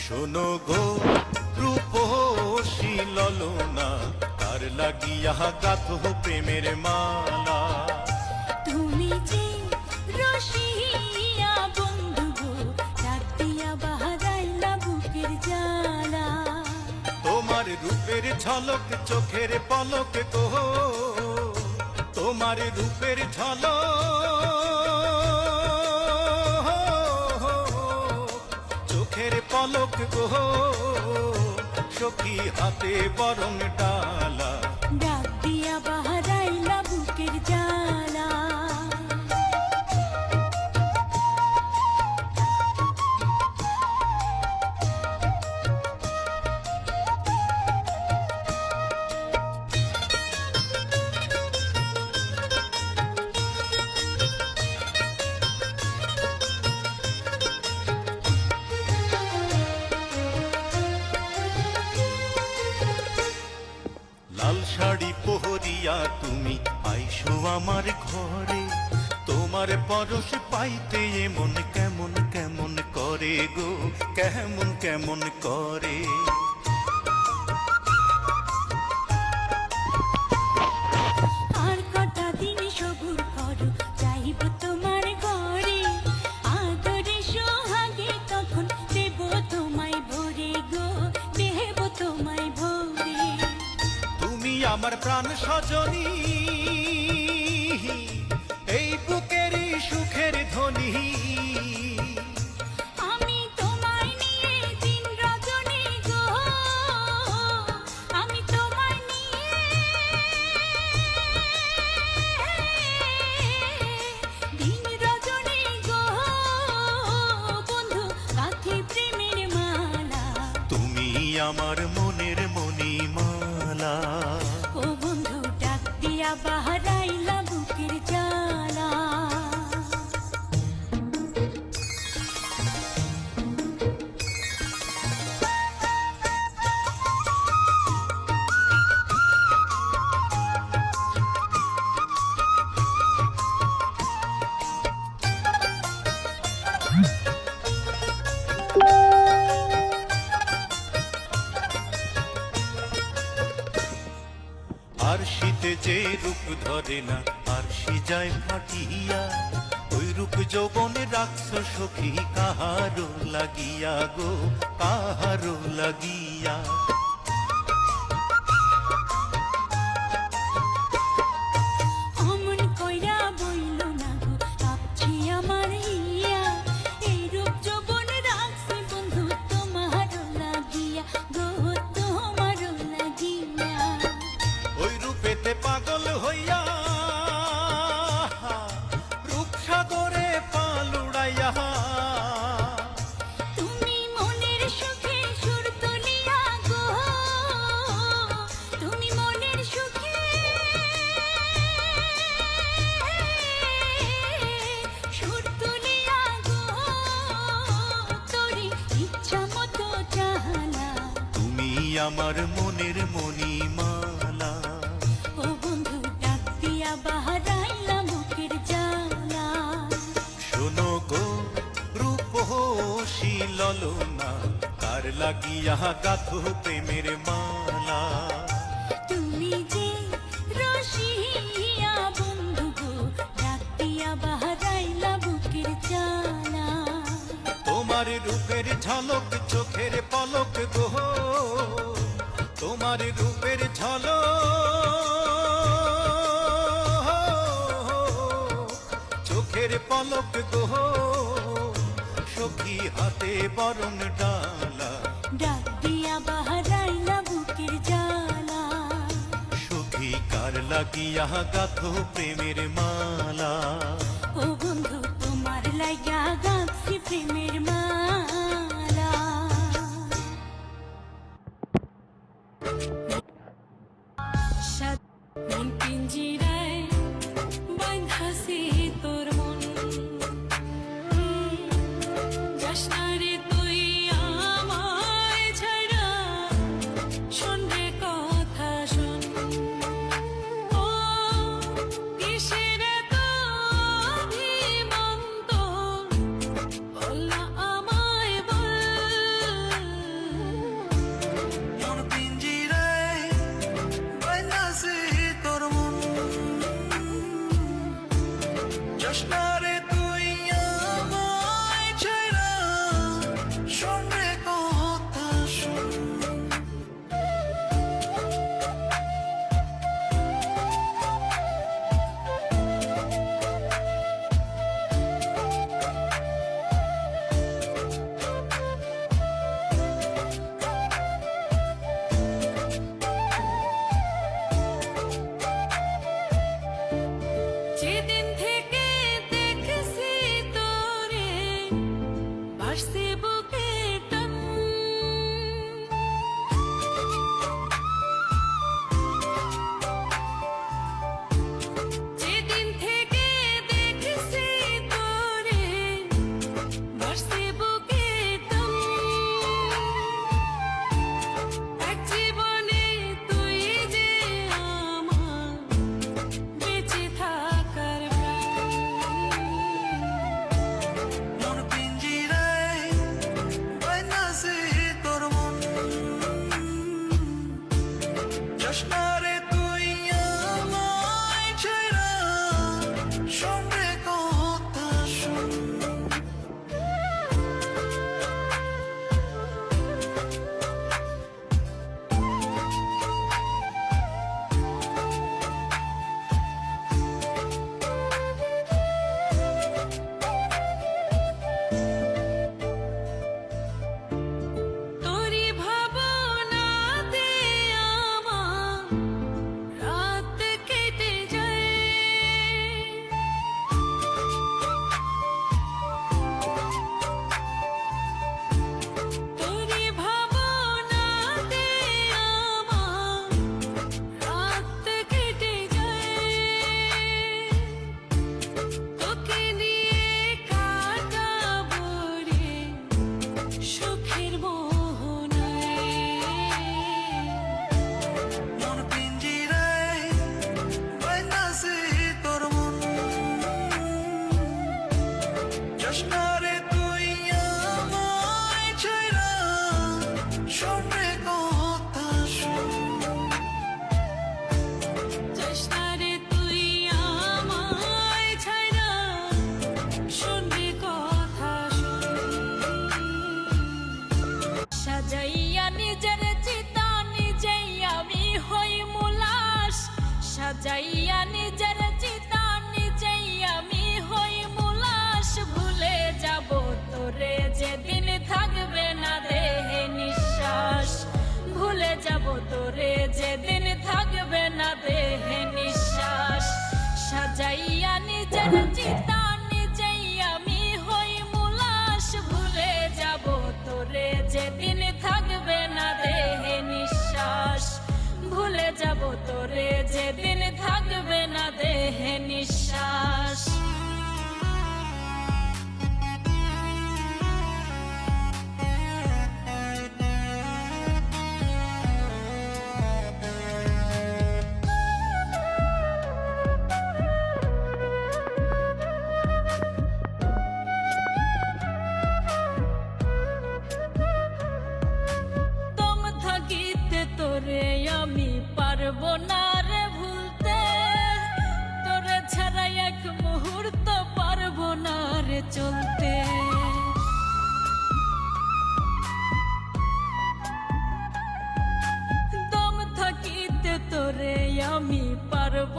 শোনো গো রূপসী ললনা, তার লাগিয়া গাথো প্রেমের মালা। তুমি যে রসিয়া বন্ধু গো, ডাক দিয়া বাহারাইলা বুকের জ্বালা। তোমার রূপের ঝলক চোখের পলক গো, তোমার রূপের ঝলক চোখের পলক গো, সখী হাতে বরং ডালা। ডাক দিয়া বাহারাইলা বুকের জ্বালা। লাল শাড়ি পহরিয়া তুমি আইসো আমার ঘরে, তোমার পরশ পাইতে এমন কেমন কেমন করে গো, কেমন কেমন করে। আর কটা দিন সবুর করো, যাইব তোমার ঘরে। আদরে সোহাগে তখন দেব তোমায় ভরে গো, দেব তোমায় ভরে। তুমি আমার প্রাণ সজনী, এই বুকের সুখের ধ্বনি। আমি তোমায় নিয়ে দিন রজনী গো, আমি তোমায় নিয়ে দিন রজনী গো, বন্ধু গাঁথি প্রেমের মালা। তুমি আমার মনের মণিমালা। ও বন্ধু ডাক দিয়া বাহারাইলা বুকের জ্বালা। আর শীতে যে রূপ ধরে না, আর সে যায় ফাটিয়া, ওই রূপ যৌবনে রাখছ সখী কাহারো লাগিয়া গো, কাহারো লাগিয়া। অমন কইরা বইল না গো, ভাবছি আমার হিয়া। এই রূপ যৌবন রাখছি বন্ধু তোমার লাগিয়া গো, তোমার লাগিয়া। ওই রূপেতে পাগল হইয়া, রূপসাগরে পাল উড়াইয়া। তুমি মনের সুখে সুর তুলিয়া গো, তুমি মনের সুখে সুর তুলিয়া গো, তোরি ইচ্ছা মতো চাহলা। তুমি আমার মনের মণিমালা। ও বন্ধু ডাক দিয়া বাহারাইলা বুকের জ্বালা। শোনো গো রূপসী ললনা, তার লাগিয়া গাথো প্রেমের মালা। তুমি যে রসিয়া বন্ধু গো, ডাক দিয়া বাহারাইলা বুকের জ্বালা। তোমার রূপের ঝলক চোখের পলক গো, তোমার রূপের ঝলক চোখের পলক গো, সখী হাতে বরণ ডালা। ডাক দিয়া বাহারাইলা বুকের জ্বালা। সখী কার লাগিয়া গাথো প্রেমের মালা। ও বন্ধু তোমার লাইগা গাঁথছি প্রেমের মালা। পিঞ্জিরায় বাঁধাছি তোর মন, যাস না রে তুই আমায় ছাড়া। শোন রে কথা শোন, ও কিসের এত অভিমান তোর, বল না আমায় বল।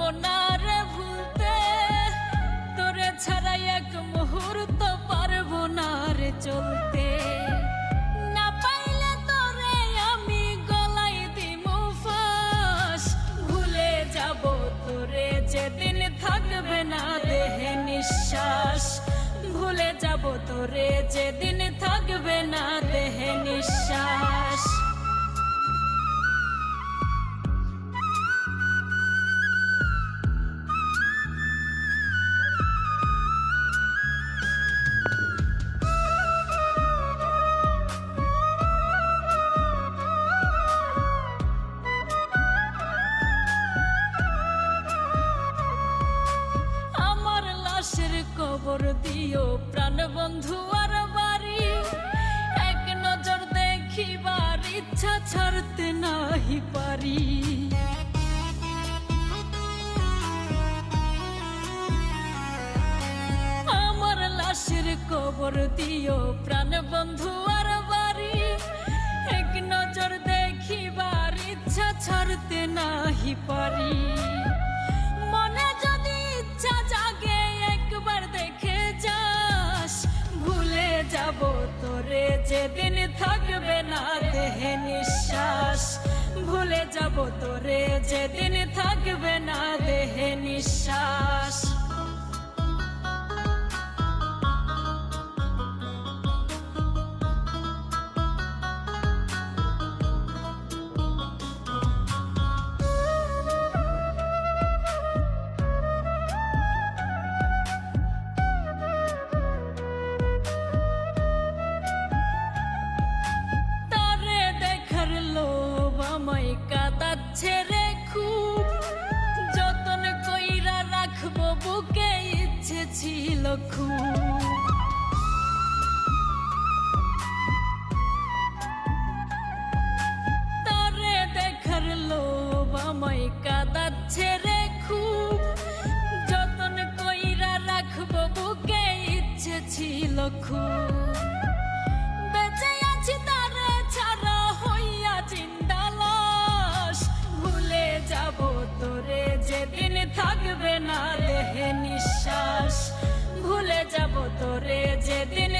পারবো না রে ভুলতে, তোরে ছাড়া এক মুহূর্ত পারবো না রে চলতে। না পাইলে তোরে আমি গলায় দিমু ফাঁস, ভুলে যাব তোরে যেদিন থাকবে না দেহে নিঃশ্বাস, ভুলে যাব তোরে যেদিন থাকবে না দেহে নিঃশ্বাস। আমার লাশের কবর দিও প্রাণ বন্ধু আর বাড়ি, এক নজর দেখিবার ইচ্ছা ছাড়তে নাহি পারি। আমার লাশের কবর দিও প্রাণ বন্ধু আর বাড়ি, এক নজর দেখিবার ইচ্ছা ছাড়তে নাহি পারি। মনে যদি ইচ্ছা জাগে একবার দেখে যাস, ভুলে যাব তোরে যেদিন থাকবে না দেহে নিঃশ্বাস, ভুলে যাব তোরে যেদিন থাকবে না দেহে নিঃশ্বাস। আমায় কাঁদাচ্ছে রে খুব, যতন কইরা রাখবো বুকে ইচ্ছে ছিল খুব। তারে দেখার লোভ আমায় কাঁদাচ্ছে রে খুব, যতন কইরা রাখবো বুকে ইচ্ছে ছিল খুব। বেঁচে আছি তারে ছাড়া হইয়া জিন্দা লাশ, ভুলে যাব তোরে যেদিন থাকবে না দেহে নিঃশ্বাস, ভুলে যাব তোরে যেদিন